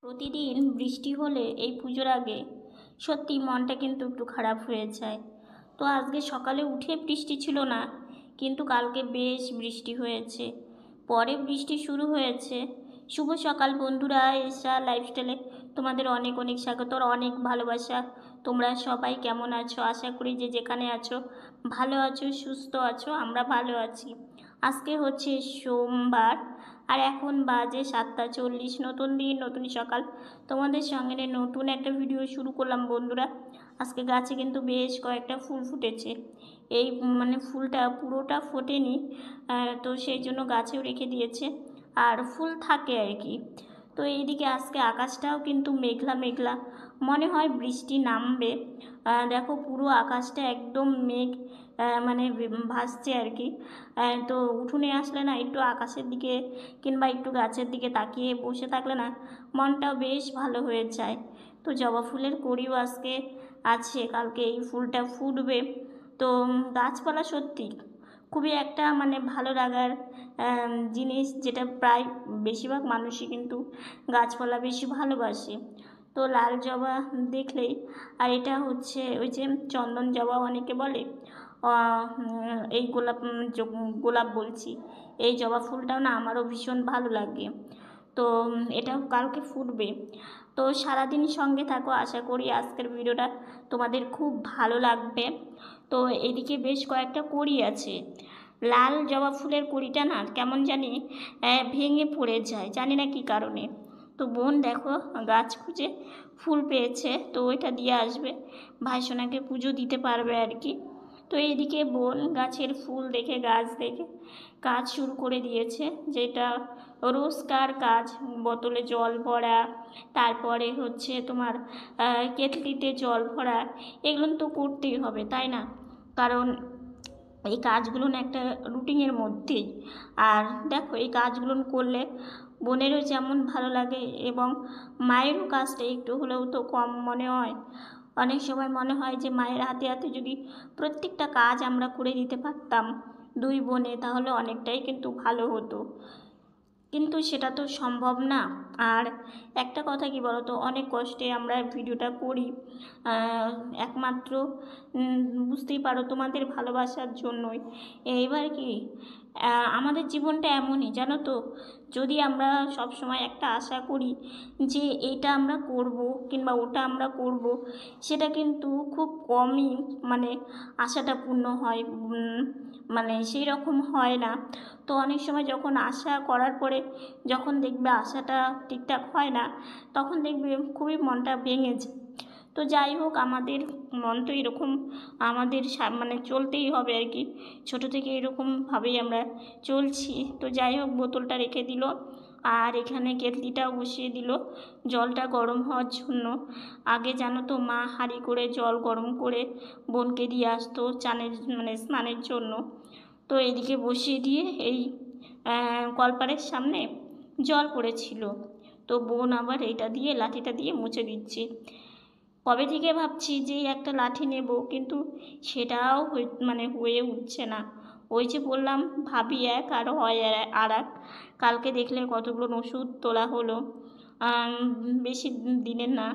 প্রতিদিন বৃষ্টি হলে এই পুজোর আগে সত্যি মনটা কিন্তু একটু খারাপ হয়ে যায়। তো আজকে সকালে উঠে বৃষ্টি ছিল না, কিন্তু কালকে বেশ বৃষ্টি হয়েছে, পরে বৃষ্টি শুরু হয়েছে। শুভ সকাল বন্ধুরা, এসরা লাইফস্টাইলে তোমাদের অনেক অনেক স্বাগত, অনেক ভালোবাসা। তোমরা সবাই কেমন আছো? আশা করি যে যেখানে আছো ভালো আছো, সুস্থ আছো। আমরা ভালো আছি। আজকে হচ্ছে সোমবার, আর এখন বাজে 7:40। নতুন দিন, নতুন সকাল, তোমাদের সঙ্গে নতুন একটা ভিডিও শুরু করলাম বন্ধুরা। আজকে গাছে কিন্তু বেশ কয়েকটা ফুল ফুটেছে। এই ফুলটা পুরোটা ফোটেনি, তো সেই জন্য গাছেও রেখে দিয়েছে, আর ফুল থাকে আর কি। তো এইদিকে আজকে আকাশটাও কিন্তু মেঘলা মেঘলা, মনে হয় বৃষ্টি নামবে। দেখো পুরো আকাশটা একদম মেঘ ভাসছে আর কি। তো উঠোনে আসলে না একটু আকাশের দিকে কিংবা একটু গাছের দিকে তাকিয়ে বসে থাকলে না মনটাও বেশ ভালো হয়ে যায়। তো জবা ফুলের কড়িও আজকে আছে, কালকে এই ফুলটা ফুটবে। তো গাছপালা সত্যি খুবই একটা ভালো লাগার জিনিস, যেটা প্রায় বেশিরভাগ মানুষই কিন্তু গাছপালা বেশি ভালোবাসে। তো লাল জবা দেখলেই, আর এটা হচ্ছে ওই যে চন্দন জবা অনেকে বলে, এই গোলাপ বলছি, এই জবা ফুলটাও না আমারও ভীষণ ভালো লাগে। তো এটাও কালকে ফুটবে। তো সারাদিন সঙ্গে থাকো, আশা করি আজকের ভিডিওটা তোমাদের খুব ভালো লাগবে। তো এদিকে বেশ কয়েকটা কড়ি আছে। লাল জবা ফুলের কড়িটা না কেমন জানি ভেঙে পড়ে যায়, জানি না কী কারণে। তো বোন দেখো গাছ খুঁজে ফুল পেয়েছে, তো ওইটা দিয়ে আসবে, ভাইসোনাকে পুজো দিতে পারবে আর কি। তো এইদিকে বোন গাছের ফুল দেখে, গাছ দেখে কাজ শুরু করে দিয়েছে, যেটা রোজকার কাজ। বোতলে জল ভরা, তারপরে হচ্ছে তোমার কেটলিতে জল ভরা, এগুলো তো করতেই হবে, তাই না? কারণ এই কাজগুলো না একটা রুটিনের মধ্যেই। আর দেখো এই কাজগুলো করলে বোনেরও যেমন ভালো লাগে, এবং মায়েরও কাজটা একটু হলেও তো কম মনে হয়। অনেক সময় মনে হয় যে মায়ের হাতে হাতে যদি প্রত্যেকটা কাজ আমরা করে দিতে পারতাম দুই বোনে, তাহলে অনেকটাই কিন্তু ভালো হতো, কিন্তু সেটা তো সম্ভব না। আর একটা কথা কি বলতো, অনেক কষ্টে আমরা ভিডিওটা করি, একমাত্র বুঝতেই পারো তোমাদের ভালোবাসার জন্যই। এইবার কি আমাদের জীবনটা এমনই, জানো তো, যদি আমরা সব সময় একটা আশা করি যে এইটা আমরা করব কিংবা ওটা আমরা করব, সেটা কিন্তু খুব কমই আশাটা পূর্ণ হয়, সেই রকম হয় না। তো অনেক সময় যখন আশা করার পরে যখন দেখবে আশাটা ঠিকঠাক হয় না, তখন দেখবে খুবই মনটা ভেঙে যায়। তো যাই হোক, আমাদের মন তো এরকম, আমাদের চলতেই হবে আর কি, ছোটো থেকে এরকমভাবেই আমরা চলছি। তো যাই হোক, বোতলটা রেখে দিল, আর এখানে কেটলিটাও বসিয়ে দিল জলটা গরম হওয়ার জন্য। আগে জানো তো মা হাঁড়ি করে জল গরম করে বোনকে দিয়ে আসতো চানের স্নানের জন্য। তো এদিকে বসিয়ে দিয়ে এই কলপারের সামনে জল পড়েছিল, তো বোন আবার এইটা দিয়ে, লাঠিটা দিয়ে মুছে দিচ্ছে। কবে থেকে ভাবছি যে একটা লাঠি নেব, কিন্তু সেটাও হয়ে উঠছে না। ওই যে বললাম, ভাবি এক আর হয় আর এক। কালকে দেখলে কতগুলো ওষুধ তোলা হলো, বেশি দিনের না,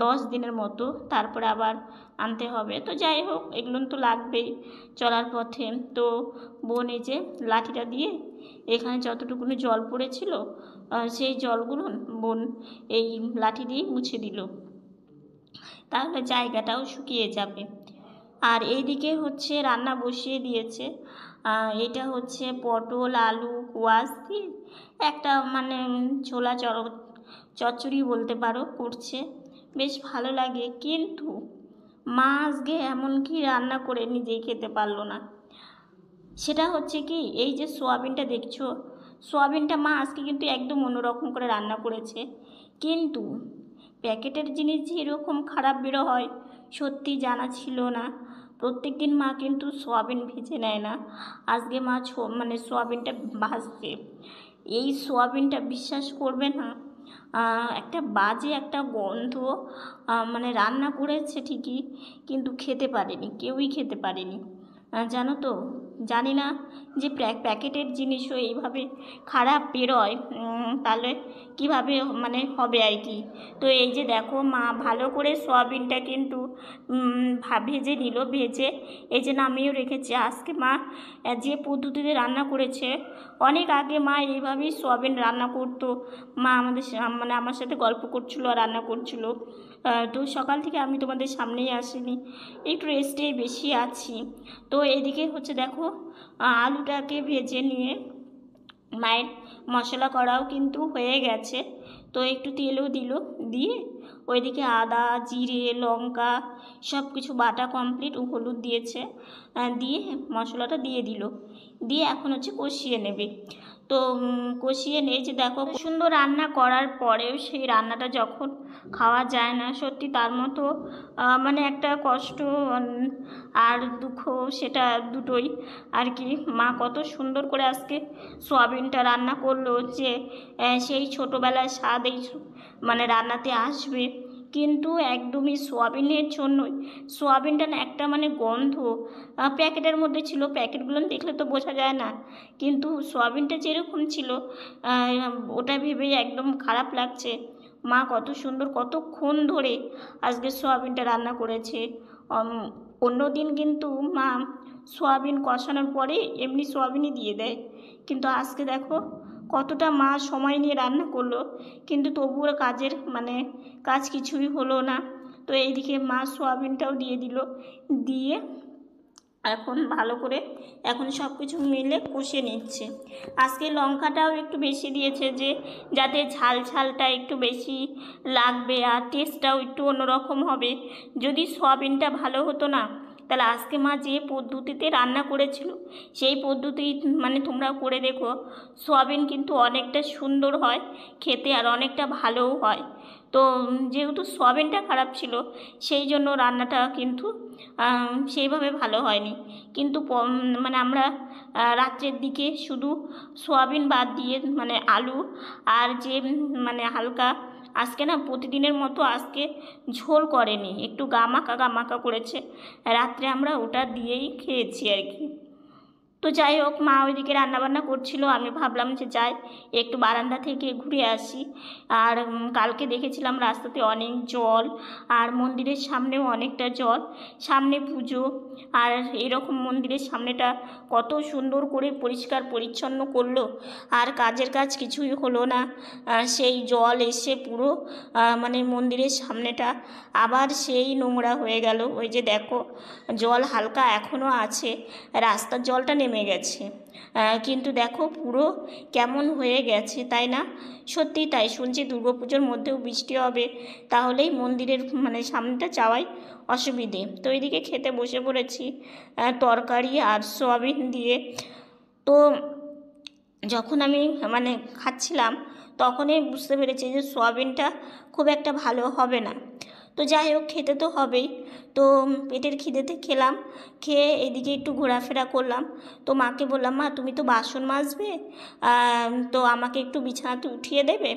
10 দিনের মতো, তারপরে আবার আনতে হবে। তো যাই হোক, এগুলো তো লাগবেই চলার পথে। তো বোন এই যে লাঠিটা দিয়ে এখানে যতটুকুনি জল পড়েছিল, সেই জলগুলো বোন এই লাঠি দিয়ে মুছে দিল, তাহলে জায়গাটাও শুকিয়ে যাবে। আর এইদিকে হচ্ছে রান্না বসিয়ে দিয়েছে। এটা হচ্ছে পটল আলু কোয়াশ দিয়ে একটা ছোলা চচ্চড়ি বলতে পারো করছে, বেশ ভালো লাগে। কিন্তু মা আজকে এমন কি রান্না করে নিজেই খেতে পারলো না। সেটা হচ্ছে কি, এই যে সোয়াবিনটা দেখছো, সোয়াবিনটা মা আজকে কিন্তু একদম অন্যরকম করে রান্না করেছে। কিন্তু প্যাকেটের জিনিস যে এরকম খারাপ বেরো হয় সত্যি জানা ছিল না। প্রত্যেক দিন মা কিন্তু সোয়াবিন ভেজে নেয় না, আজকে মা সোয়াবিনটা ভাজছে। এই সোয়াবিনটা বিশ্বাস করবে না, একটা বাজে একটা গন্ধ, রান্না করেছে ঠিকই, কিন্তু খেতে পারেনি, কেউই খেতে পারেনি। জানো তো, জানি না যে প্যাকেটের জিনিসও এইভাবে খারাপ বেরোয়, তাহলে কিভাবে মানে হবে আর কি। তো এই যে দেখো মা ভালো করে সয়াবিনটা কিন্তু ভেজে নিল, ভেজে এই যে নামিয়েও রেখেছে। আজকে মা যে পদ্ধতিতে রান্না করেছে, অনেক আগে মা এইভাবেই সয়াবিন রান্না করতো। মা মানে আমার সাথে গল্প করছিল আর রান্না করছিল। তো সকাল থেকে আমি তোমাদের সামনেই আসিনি, একটু রেস্টে বেশি আছি। তো এদিকে হচ্ছে দেখো আলুটাকে ভেজে নিয়ে মায়ের মশলা করাও কিন্তু হয়ে গেছে। তো একটু তেলও দিল, দিয়ে ওইদিকে আদা জিরে লঙ্কা সব কিছু বাটা কমপ্লিট, হলুদ দিয়েছে, দিয়ে মশলাটা দিয়ে দিল, দিয়ে এখন হচ্ছে কষিয়ে নেবে। তো কষিয়ে নিয়ে যে দেখো সুন্দর রান্না করার পরেও সেই রান্নাটা যখন খাওয়া যায় না, সত্যি তার মতো মানে একটা কষ্ট আর দুঃখ, সেটা দুটোই আর কি। মা কত সুন্দর করে আজকে সোয়াবিনটা রান্না করলো যে সেই ছোটোবেলায় স্বাদ এই মানে রান্নাতে আসবে, কিন্তু একদমই সোয়াবিনের জন্যই। সোয়াবিনটা না একটা মানে গন্ধ, প্যাকেটের মধ্যে ছিল, প্যাকেটগুলো দেখলে তো বোঝা যায় না, কিন্তু সোয়াবিনটা যেরকম ছিল ওটা ভেবেই একদম খারাপ লাগছে। মা কত সুন্দর কতক্ষণ ধরে আজকে সোয়াবিনটা রান্না করেছে। অন্য দিন কিন্তু মা সোয়াবিন কষানোর পরে এমনি সোয়াবিনই দিয়ে দেয়, কিন্তু আজকে দেখো কতটা মা সময় নিয়ে রান্না করলো, কিন্তু তবুও কাজের মানে কাজ কিছুই হলো না। তো এইদিকে মা সোয়াবিনটাও দিয়ে দিল, দিয়ে এখন ভালো করে এখন সব কিছু মিলে কষে নিচ্ছে। আজকে লঙ্কাটাও একটু বেশি দিয়েছে, যে যাতে ঝাল ঝালটা একটু বেশি লাগবে আর টেস্টটাও একটু অন্যরকম হবে। যদি সোয়াবিনটা ভালো হতো না, তাহলে আজকে মা যে পদ্ধতিতে রান্না করেছিল সেই পদ্ধতি মানে তোমরাও করে দেখো, সোয়াবিন কিন্তু অনেকটা সুন্দর হয় খেতে আর অনেকটা ভালোও হয়। তো যেহেতু সোয়াবিনটা খারাপ ছিল, সেই জন্য রান্নাটা কিন্তু সেইভাবে ভালো হয়নি। কিন্তু মানে আমরা রাত্রের দিকে শুধু সোয়াবিন বাদ দিয়ে মানে আলু আর যে মানে হালকা, আজকে না প্রতিদিনের মতো আজকে ঝোল করেনি, একটু গামাকা করেছে, রাত্রে আমরা ওটা দিয়েই খেয়েছি আর কি। তো যাই হোক, মা ওইদিকে রান্নাবান্না করছিল, আমি ভাবলাম যে যাই একটু বারান্দা থেকে ঘুরে আসি। আর কালকে দেখেছিলাম রাস্তাতে অনেক জল, আর মন্দিরের সামনেও অনেকটা জল, সামনে পুজো, আর এরকম মন্দিরের সামনেটা কত সুন্দর করে পরিষ্কার পরিচ্ছন্ন করলো, আর কাজের কাজ কিছুই হলো না। সেই জল এসে পুরো মানে মন্দিরের সামনেটা আবার সেই নোংরা হয়ে গেল। ওই যে দেখো জল হালকা এখনও আছে, রাস্তার জলটা নেমে গেছে, কিন্তু দেখো পুরো কেমন হয়ে গেছে, তাই না? সত্যি তাই, শুনছি দুর্গাপুজোর মধ্যেও বৃষ্টি হবে, তাহলেই মন্দিরের মানে সামনেটা যাওয়াই অসুবিধে। তো এইদিকে খেতে বসে পড়েছি তরকারি আর সয়াবিন দিয়ে। তো যখন আমি মানে খাচ্ছিলাম তখনই বুঝতে পেরেছি যে সয়াবিনটা খুব একটা ভালো হবে না। তো যাই হোক, খেতে তো হবেই। তো পেটের খিদেতে খেলাম, খেয়ে এদিকে একটু ঘোরাফেরা করলাম। তো মাকে বললাম, মা তুমি তো বাসন মাজবে, তো আমাকে একটু বিছানাতে উঠিয়ে দেবে।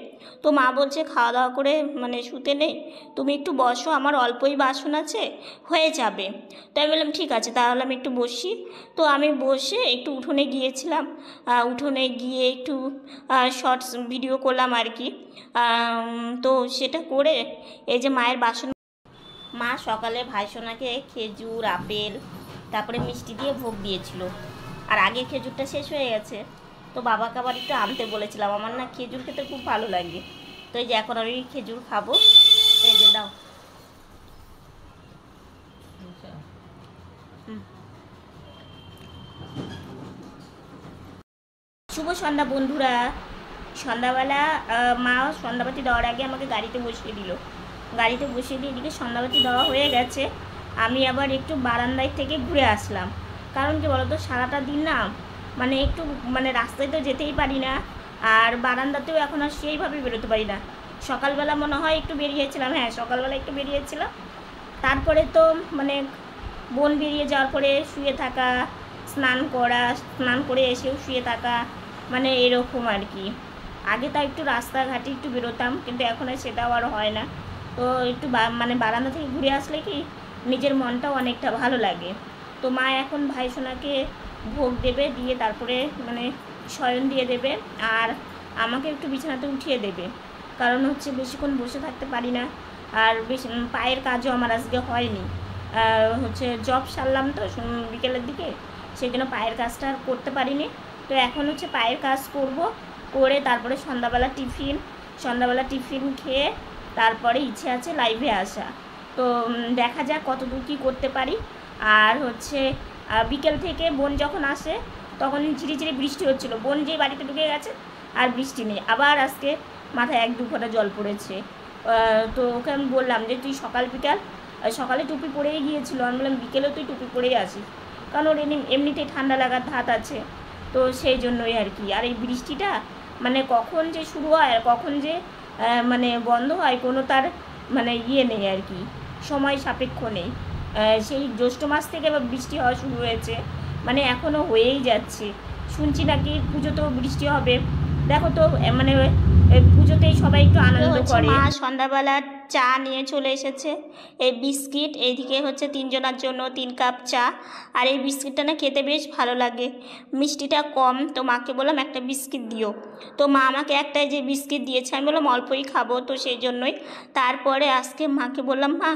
তো মা বলছে খাওয়া দাওয়া করে মানে শুতে নেই, তুমি একটু বসো, আমার অল্পই বাসন আছে, হয়ে যাবে। তো আমি বললাম ঠিক আছে, তাহলে আমি একটু বসি। তো আমি বসে একটু উঠোনে গিয়েছিলাম, উঠোনে গিয়ে একটু শর্টস ভিডিও করলাম আর কি। তো সেটা করে এই যে মায়ের বাসন, মা সকালে ভাইসোনাকে খেজুর আপেল তারপরে মিষ্টি দিয়ে ভোগ দিয়েছিল, আর আগে খেজুরটা শেষ হয়ে গেছে। তো বাবাকে আবার একটু আনতে বলেছিলাম, আমার না খেজুর খেতে খুব ভালো লাগে। তো এই যে এখন আমি খেজুর খাবো, এই যে দাও। শুভ সন্ধ্যা বন্ধুরা। সন্ধ্যাবেলা মা সন্ধ্যাবাতি দেওয়ার আগে আমাকে গাড়িতে বসিয়ে দিল, গাড়িতে বসিয়ে দিয়ে এদিকে সন্ধ্যাবাতি দেওয়া হয়ে গেছে। আমি আবার একটু বারান্দায় থেকে ঘুরে আসলাম, কারণ কি বলতো সারাটা দিন না মানে একটু মানে রাস্তায় তো যেতেই পারি না, আর বারান্দাতেও এখন আর সেইভাবে বেরোতে পারি না। সকালবেলা মনে হয় একটু বেরিয়েছিলাম, হ্যাঁ সকালবেলা একটু বেরিয়েছিলাম, তারপরে তো মানে বোন বেরিয়ে যাওয়ার পরে শুয়ে থাকা, স্নান করা, স্নান করে এসেও শুয়ে থাকা, মানে এরকম আর কি। আগে তো একটু রাস্তাঘাটে একটু বেরোতাম, কিন্তু এখন আর সেটাও আর হয় না। তো একটু মানে বারান্দা থেকে ঘুরে আসলে কি নিজের মনটাও অনেকটা ভালো লাগে। তো মা এখন ভাইসোনাকে ভোগ দেবে, দিয়ে তারপরে মানে শয়ন দিয়ে দেবে, আর আমাকে একটু বিছানাতে উঠিয়ে দেবে, কারণ হচ্ছে বেশিক্ষণ বসে থাকতে পারি না, আর বেশি পায়ের কাজও আমার আজকে হয়নি, হচ্ছে জব সারলাম তো বিকেলের দিকে, সেই জন্য পায়ের কাজটা আর করতে পারিনি। তো এখন হচ্ছে পায়ের কাজ করব, করে তারপরে সন্ধ্যাবেলা টিফিন খেয়ে তারপরে ইচ্ছে আছে লাইভে আসা। তো দেখা যাক কতদূর কী করতে পারি। আর হচ্ছে বিকেল থেকে বোন যখন আসে তখন ঝিরিঝিরি বৃষ্টি হচ্ছিলো, বোন যেই বাড়িতে ঢুকে গেছে আর বৃষ্টি নেই, আবার আজকে মাথায় 1-2 ফোঁটা জল পড়েছে। তো ওকে আমি বললাম যে তুই সকাল বিকাল, সকালে টুপি পরেই গিয়েছিলো, আমি বললাম বিকেলেও তুই টুপি পরেই আসিস, কারণ ওর এমনিতেই ঠান্ডা লাগার ধাত আছে, তো সেই জন্যই আর কি। আর এই বৃষ্টিটা মানে কখন যে শুরু হয় আর কখন যে মানে বন্ধ হয় কোনো তার মানে ইয়ে নেই আর কি, সময় সাপেক্ষ নেই। সেই জ্যৈষ্ঠ মাস থেকে আবার বৃষ্টি হওয়া শুরু হয়েছে, মানে এখনও হয়েই যাচ্ছে। শুনছি নাকি পুজোতেও বৃষ্টি হবে, দেখো তো মানে পুজোতেই সবাই একটু আনন্দ করে। মা সন্ধ্যাবেলা চা নিয়ে চলে এসেছে, এই বিস্কিট, এইদিকে হচ্ছে 3 জনের জন্য 3 কাপ চা। আর এই বিস্কিটটা না খেতে বেশ ভালো লাগে, মিষ্টিটা কম, তো মাকে বললাম একটা বিস্কিট দিও, তো মা আমাকে একটাই যে বিস্কিট দিয়েছে, আমি বললাম অল্পই খাবো, তো সেই জন্যই। তারপরে আজকে মাকে বললাম মা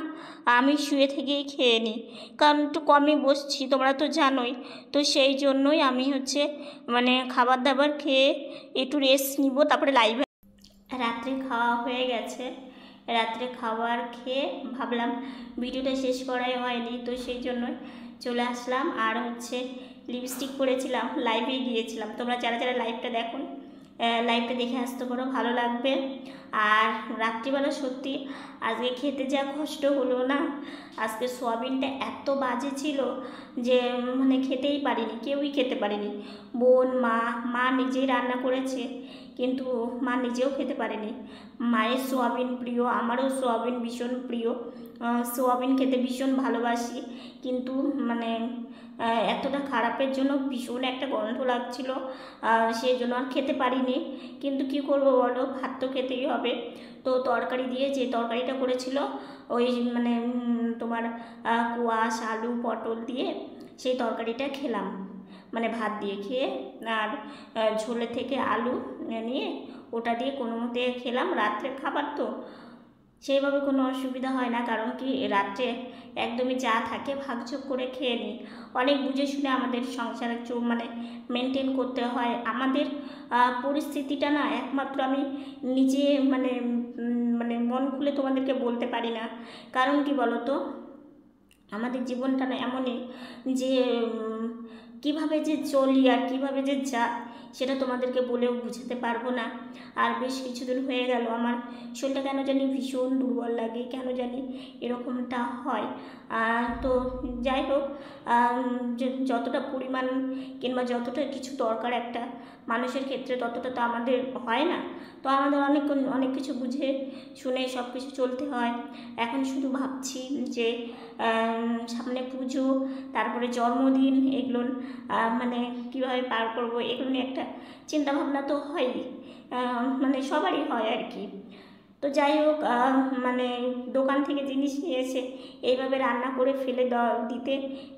আমি শুয়ে থেকেই খেয়ে নিই, কারণ একটু কমই বসছি, তোমরা তো জানোই, তো সেই জন্যই আমি হচ্ছে মানে খাবার দাবার খেয়ে একটু রেস্ট নিব, তারপরে লাইভে। রাত্রে খাওয়া হয়ে গেছে, রাত্রে খাবার খেয়ে ভাবলাম ভিডিওটা শেষ করাই হয়নি, তো সেই জন্যই চলে আসলাম। আর হচ্ছে লিপস্টিক পরেছিলাম, লাইভে গিয়েছিলাম, তোমরা যারা যারা লাইভটা দেখুন লাইভটা দেখে আসতে পারো, ভালো লাগবে। আর রাত্রিবেলা সত্যি আজকে খেতে যা কষ্ট হলো না, আজকে সোয়াবিনটা এত বাজে ছিল যে মানে খেতেই পারিনি, কেউই খেতে পারিনি, বোন মা নিজেই রান্না করেছে, কিন্তু মা নিজেও খেতে পারেনি। মায়ের সোয়াবিন প্রিয়, আমারও সোয়াবিন ভীষণ প্রিয়, সোয়াবিন খেতে ভীষণ ভালোবাসি, কিন্তু মানে এতটা খারাপের জন্য ভীষণ একটা গন্ধ লাগছিল, সেই জন্য আর খেতে পারিনি। কিন্তু কি করব বলো, ভাত তো খেতেই হবে। তো তরকারি দিয়ে, যে তরকারিটা করেছিল ওই মানে তোমার কোয়াশ আলু পটল দিয়ে সেই তরকারিটা খেলাম, মানে ভাত দিয়ে খেয়ে, আর ঝোলে থেকে আলু নিয়ে ওটা দিয়ে কোনো মতে খেলাম, রাত্রের খাবার তো সেইভাবে কোনো অসুবিধা হয় না, কারণ কি রাত্রে একদমই যা থাকে ভাগযোগ করে খেয়ে নিই। অনেক বুঝে শুনে আমাদের সংসারে মানে মেনটেন করতে হয়, আমাদের পরিস্থিতিটা না একমাত্র আমি নিজে মানে মানে মন খুলে তোমাদেরকে বলতে পারি না, কারণ কি বলো তো, আমাদের জীবনটা না এমনই যে কীভাবে যে চলি আর কীভাবে যে যা, সেটা তোমাদেরকে বলেও বুঝাতে পারবো না। আর বেশ কিছুদিন হয়ে গেল আমার শরীরটা কেন জানি ভীষণ দুর্বল লাগে, কেন জানি এরকমটা হয়। তো যাই হোক, যতটা পরিমাণ কিংবা যতটা কিছু দরকার একটা মানুষের ক্ষেত্রে, ততটা তো আমাদের হয় না, তো আমাদের অনেক কিছু বুঝে শুনে সব কিছু চলতে হয়। এখন শুধু ভাবছি যে সামনে পুজো, তারপরে জন্মদিন, এগুলো মানে কীভাবে পার করবো, এগুলো নিয়ে একটা চিন্তাভাবনা তো হয়ই, মানে সবারই হয় আর কি। তো যাই হোক, মানে দোকান থেকে জিনিস নিয়ে এসে এইভাবে রান্না করে ফেলে দিতে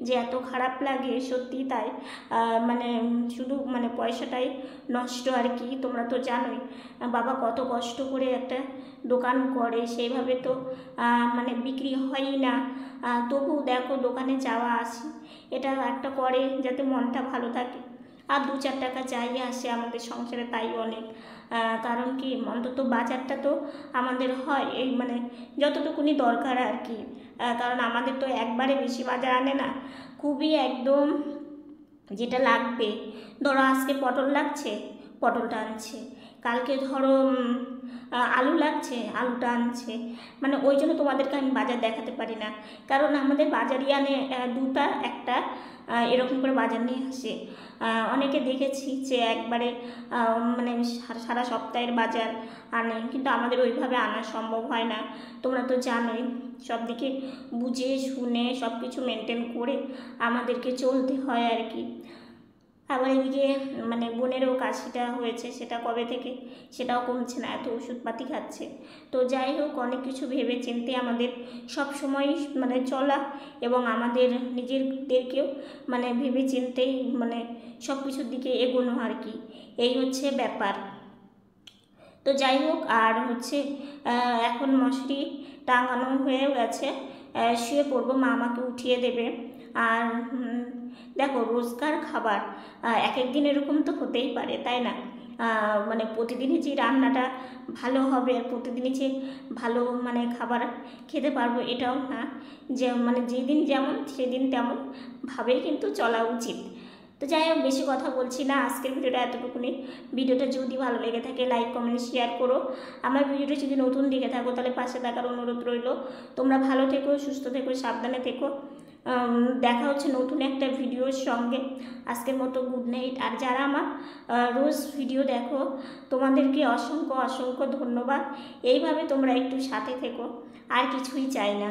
যে এত খারাপ লাগে, সত্যি তাই, মানে শুধু মানে পয়সাটাই নষ্ট আর কি। তোমরা তো জানোই বাবা কত কষ্ট করে একটা দোকান করে, সেইভাবে তো মানে বিক্রি হয়ই না, তবু দেখো দোকানে যাওয়া আসি, এটা একটা করে যাতে মনটা ভালো থাকে, আর 2-4 টাকা যাই আসে আমাদের সংসারে তাই অনেক। কারণ কি অন্তত বাজারটা তো আমাদের হয় এই মানে যতটুকুনি দরকার আর কি, কারণ আমাদের তো একবারে বেশি বাজার আনে না, খুবই একদম যেটা লাগবে। ধরো আজকে পটল লাগছে, পটলটা আনছে, কালকে ধরো আলু লাগছে, আলুটা আনছে, মানে ওই জন্য তোমাদেরকে আমি বাজার দেখাতে পারি না, কারণ আমাদের বাজারই আনে 2টা 1টা এরকম করে বাজার নিয়ে আসে। অনেকে দেখেছি যে একবারে মানে সারা সপ্তাহের বাজার আনে, কিন্তু আমাদের ওইভাবে আনা সম্ভব হয় না, তোমরা তো জানোই, সব দিকে বুঝে শুনে সব কিছু মেনটেন করে আমাদেরকে চলতে হয় আর কি। আবার এদিকে মানে বোনেরও কাশিটা হয়েছে, সেটা কবে থেকে সেটাও কমছে না, এত ওষুধপাতি খাচ্ছে। তো যাই হোক, অনেক কিছু ভেবে চিন্তে আমাদের সব সময় মানে চলা এবং আমাদের নিজেদেরকেও মানে ভেবে চিন্তেই মানে সব কিছুর দিকে এগোনো আর কি, এই হচ্ছে ব্যাপার। তো যাই হোক, আর হচ্ছে এখন মশারি টাঙানো হয়ে গেছে, শুয়ে পড়বো, মা আমাকে উঠিয়ে দেবে। আর দেখো, রোজকার খাবার এক এক দিন এরকম তো হতেই পারে, তাই না? মানে প্রতিদিনই যে রান্নাটা ভালো হবে আর প্রতিদিনই যে ভালো মানে খাবার খেতে পারবো এটাও না, যে মানে যেদিন যেমন সেদিন তেমন ভাবেই কিন্তু চলা উচিত। তো যাই হোক, বেশি কথা বলছি না, আজকের ভিডিওটা এতটুকুনি। ভিডিওটা যদি ভালো লেগে থাকে লাইক কমেন্ট শেয়ার করো। আমার ভিডিওটা যদি নতুন দেখে থাকো তাহলে পাশে থাকার অনুরোধ রইল। তোমরা ভালো থেকো, সুস্থ থেকো, সাবধানে থেকো। দেখা হচ্ছে নতুন একটা ভিডিওর সঙ্গে। আজকের মতো গুড নাইট। আর যারা আমার রোজ ভিডিও দেখো তোমাদেরকে অসংখ্য অসংখ্য ধন্যবাদ। এইভাবে তোমরা একটু সাথে থেকো, আর কিছুই চাই না।